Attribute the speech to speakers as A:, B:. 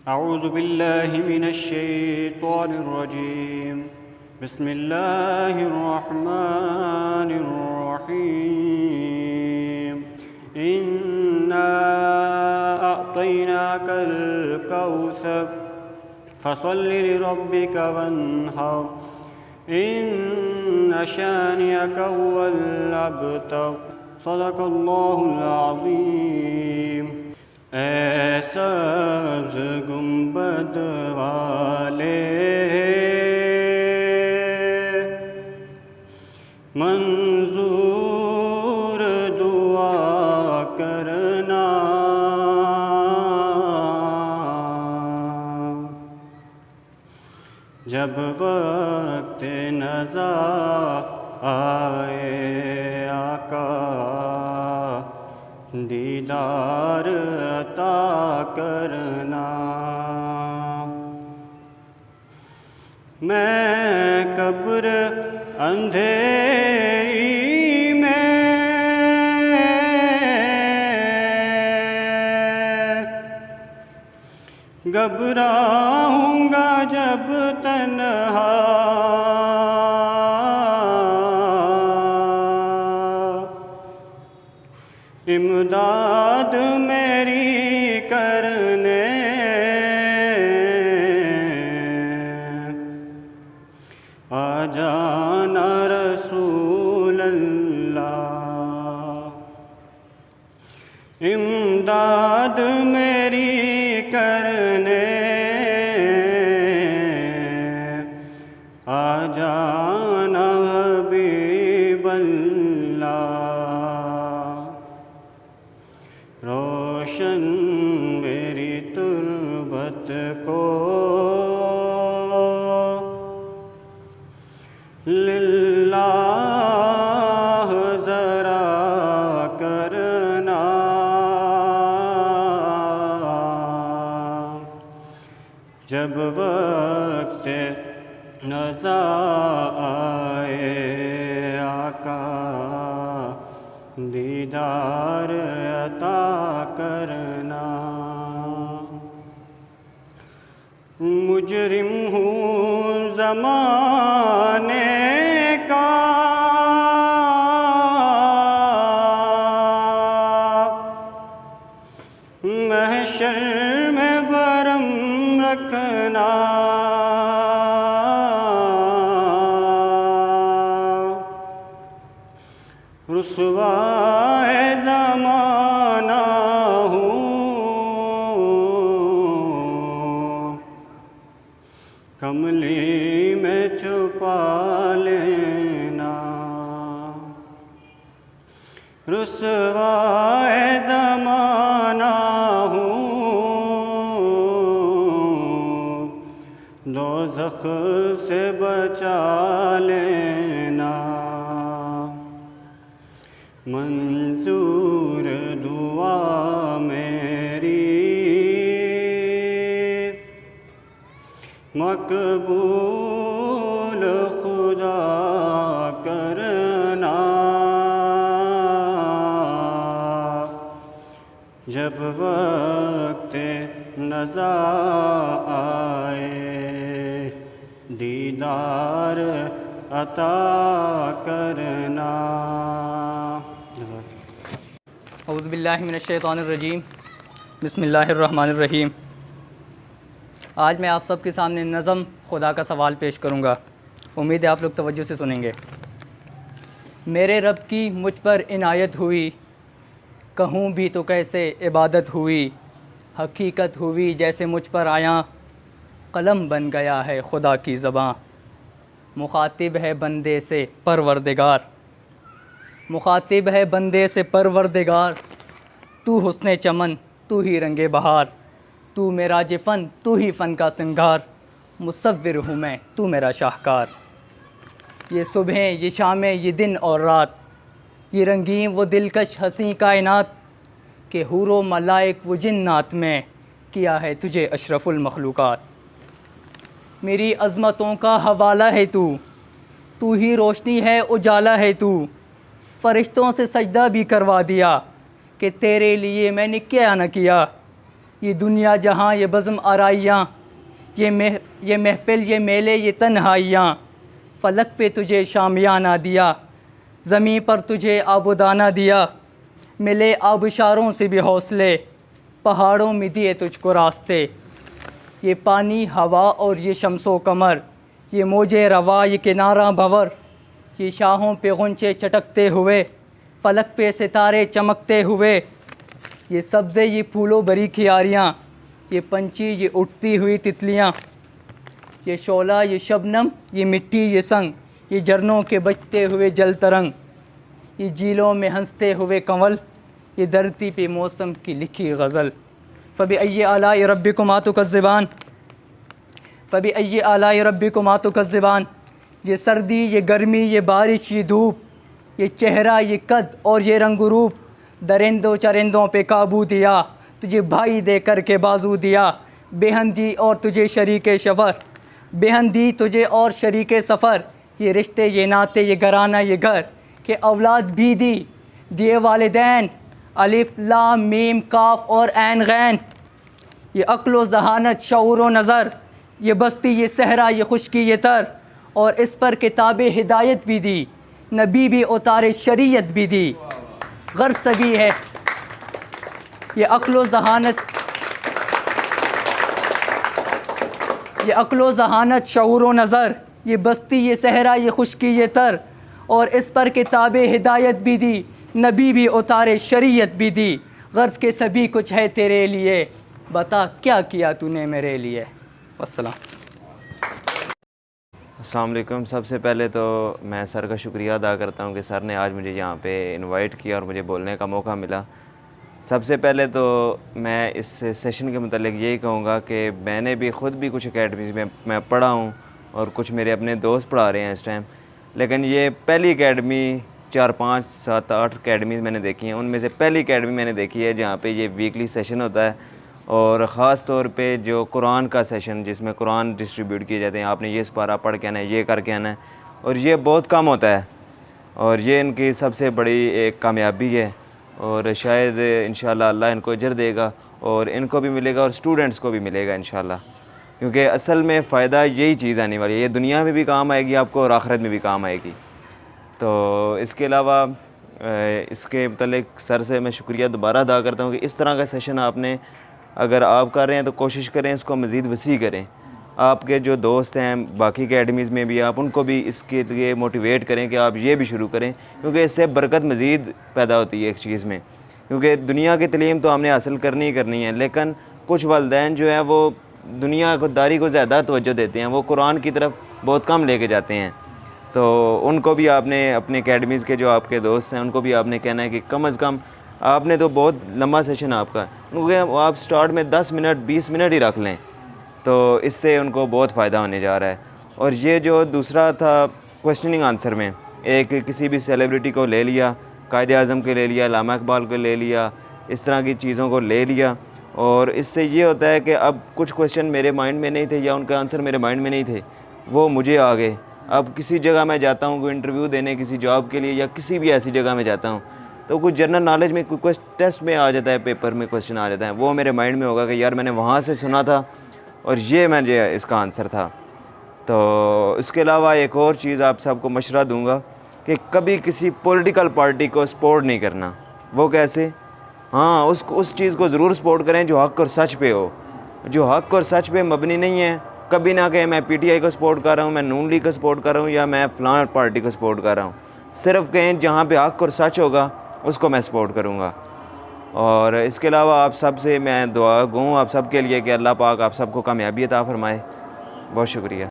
A: أعوذ بالله من الشيطان الرجيم. بسم الله الرحمن الرحيم. إنا أعطيناك الكوثر فصل لربك وانحر إن شانئك هو الأبتر. صدق اللہ العظیم. اے سبز گنبد والے منظور دعا کرنا، جب وقت نزا آئے آقا دیدار عطا کرنا. میں قبر اندھیری میں گھبراؤں گا جب تنہا، امداد میری کرنے آ جانا رسول اللہ. امداد میری کرنے آ جانا حبیب اللہ. روشن میری تربت کو للہ ذرا کرنا، جب وقت نزا آئے آقا دیدار عطا کرنا. مجرم ہوں زمانے کا، محشر میں برم رکھنا، رسوائے زمانہ ہوں، کملی میں چھپا لینا. رسوائے زمانہ ہوں، دوزخ سے بچا لینا. منظور دعا میری مقبول خدا کرنا، جب وقت نزا آئے دیدار عطا کرنا.
B: اعوذ باللہ من الشیطان الرجیم. بسم اللہ الرحمن الرحیم. آج میں آپ سب کے سامنے نظم خدا کا سوال پیش کروں گا. امید ہے آپ لوگ توجہ سے سنیں گے. میرے رب کی مجھ پر عنایت ہوئی، کہوں بھی تو کیسے عبادت ہوئی. حقیقت ہوئی جیسے مجھ پر آیا، قلم بن گیا ہے خدا کی زباں. مخاطب ہے بندے سے پروردگار، مخاطب ہے بندے سے پروردگار. تو حسن چمن، تو ہی رنگ بہار، تو میرا فن، تو ہی فن کا سنگار. مصور ہوں میں، تو میرا شاہکار. یہ صبحیں، یہ شامیں، یہ دن اور رات، یہ رنگین وہ دلکش حسین کائنات، کہ حور و ملائک و جنات میں کیا ہے تجھے اشرف المخلوقات. میری عظمتوں کا حوالہ ہے تو ہی روشنی ہے اجالا ہے تو. فرشتوں سے سجدہ بھی کروا دیا کہ تیرے لیے میں نے کیا نہ کیا. یہ دنیا جہاں یہ بزم آرائیاں، یہ محفل یہ میلے یہ تنہائیاں، فلک پہ تجھے شامیانہ دیا، زمین پر تجھے آب و دانہ دیا، ملے آبشاروں سے بھی حوصلے، پہاڑوں میں دیے تجھ کو راستے، یہ پانی ہوا اور یہ شمس و قمر، یہ موجے روا یہ کنارہ بھور، یہ شاہوں پہ غنچے چٹکتے ہوئے، فلک پہ ستارے چمکتے ہوئے، یہ سبزے یہ پھولوں بری کھیاریاں، یہ پنچھی یہ اٹھتی ہوئی تتلیاں، یہ شعلہ یہ شبنم یہ مٹی یہ سنگ، یہ جھرنوں کے بجتے ہوئے جل ترنگ، یہ جھیلوں میں ہنستے ہوئے کنول، یہ دھرتی پہ موسم کی لکھی غزل۔ فبأي آلاء ربكما تكذبان، فبأي آلاء ربكما تكذبان، یہ سردی یہ گرمی یہ بارش یہ دھوپ، یہ چہرہ یہ قد اور یہ رنگ و روپ، درندوں چرندوں پہ قابو دیا، تجھے بھائی دے کر کے بازو دیا، بہن دی اور تجھے شریک شفر، بہن دی تجھے اور شریک سفر، یہ رشتے یہ ناتے یہ گھرانہ یہ گھر، کہ اولاد بھی دی دیے والدین، الف لام میم کاف اور عین غین، یہ عقل و ذہانت شعور و نظر، یہ بستی یہ صحرا یہ خشکی یہ تر، اور اس پر کتاب ہدایت بھی دی، نبی بھی اتارے شریعت بھی دی، غرض سبھی ہے یہ عقل و ذہانت، یہ عقل و ذہانت شعور و نظر، یہ بستی یہ صحرا یہ خشکی یہ تر، اور اس پر کتاب ہدایت بھی دی، نبی بھی اتارے شریعت بھی دی، غرض کے سبھی کچھ ہے تیرے لیے، بتا کیا کیا تو نے میرے لیے۔ والسلام۔
C: السلام علیکم۔ سب سے پہلے تو میں سر کا شکریہ ادا کرتا ہوں کہ سر نے آج مجھے یہاں پہ انوائٹ کیا اور مجھے بولنے کا موقع ملا۔ سب سے پہلے تو میں اس سیشن کے متعلق یہی کہوں گا کہ میں نے بھی خود بھی کچھ اکیڈمیز میں پڑھا ہوں اور کچھ میرے اپنے دوست پڑھا رہے ہیں اس ٹائم، لیکن یہ پہلی اکیڈمی 4 5 7 8 اکیڈمیز میں نے دیکھی ہیں، ان میں سے پہلی اکیڈمی میں نے دیکھی ہے جہاں پہ یہ ویکلی سیشن ہوتا ہے، اور خاص طور پہ جو قرآن کا سیشن جس میں قرآن ڈسٹریبیوٹ کیے جاتے ہیں، آپ نے یہ سپارہ پڑھ کے آنا ہے، یہ کر کے آنا ہے، اور یہ بہت کم ہوتا ہے، اور یہ ان کی سب سے بڑی ایک کامیابی ہے، اور شاید انشاءاللہ اللہ ان کو اجر دے گا اور ان کو بھی ملے گا اور اسٹوڈنٹس کو بھی ملے گا انشاءاللہ، کیونکہ اصل میں فائدہ یہی چیز آنے والی ہے، یہ دنیا میں بھی کام آئے گی آپ کو اور آخرت میں بھی کام آئے گی۔ تو اس کے علاوہ اس کے متعلق سر سے میں شکریہ دوبارہ ادا کرتا ہوں کہ اس طرح کا سیشن آپ نے اگر آپ کر رہے ہیں تو کوشش کریں اس کو مزید وسیع کریں، آپ کے جو دوست ہیں باقی اکیڈمیز میں بھی آپ ان کو بھی اس کے لیے موٹیویٹ کریں کہ آپ یہ بھی شروع کریں، کیونکہ اس سے برکت مزید پیدا ہوتی ہے ایک چیز میں، کیونکہ دنیا کی تعلیم تو ہم نے حاصل کرنی ہی کرنی ہے، لیکن کچھ والدین جو ہیں وہ دنیا کو داری کو زیادہ توجہ دیتے ہیں، وہ قرآن کی طرف بہت کم لے کے جاتے ہیں، تو ان کو بھی آپ نے اپنے اکیڈمیز کے جو آپ کے دوست ہیں ان کو بھی آپ نے کہنا ہے کہ کم از کم آپ نے تو بہت لمبا سیشن آپ کا، ان کو کہ آپ سٹارٹ میں 10 منٹ 20 منٹ ہی رکھ لیں، تو اس سے ان کو بہت فائدہ ہونے جا رہا ہے۔ اور یہ جو دوسرا تھا کویسچننگ آنسر میں، ایک کسی بھی سیلیبریٹی کو لے لیا، قائد اعظم کے لے لیا، علامہ اقبال کو لے لیا، اس طرح کی چیزوں کو لے لیا، اور اس سے یہ ہوتا ہے کہ اب کچھ کویسچن میرے مائنڈ میں نہیں تھے یا ان کا آنسر میرے مائنڈ میں نہیں تھے، وہ مجھے آ گئے۔ اب کسی جگہ میں جاتا ہوں کوئی انٹرویو دینے کسی جاب کے لیے یا کسی بھی ایسی جگہ میں جاتا ہوں تو کچھ جنرل نالج میں کوئی ٹیسٹ میں آ جاتا ہے، پیپر میں کویسچن آ جاتا ہے، وہ میرے مائنڈ میں ہوگا کہ یار میں نے وہاں سے سنا تھا اور یہ مجھے اس کا آنسر تھا۔ تو اس کے علاوہ ایک اور چیز آپ سب کو مشورہ دوں گا کہ کبھی کسی پولیٹیکل پارٹی کو سپورٹ نہیں کرنا۔ وہ کیسے؟ ہاں اس چیز کو ضرور سپورٹ کریں جو حق اور سچ پہ ہو، جو حق اور سچ پہ مبنی نہیں ہے۔ کبھی نہ کہ میں پی ٹی آئی کو سپورٹ کر رہا ہوں، میں نون لیگ کو سپورٹ کر رہا ہوں یا میں فلاں پارٹی کو سپورٹ کر رہا ہوں، صرف کہیں جہاں پہ حق اور سچ ہوگا اس کو میں سپورٹ کروں گا۔ اور اس کے علاوہ آپ سب سے میں دعا گوں آپ سب کے لیے کہ اللہ پاک آپ سب کو کامیابی عطا فرمائے۔ بہت شکریہ۔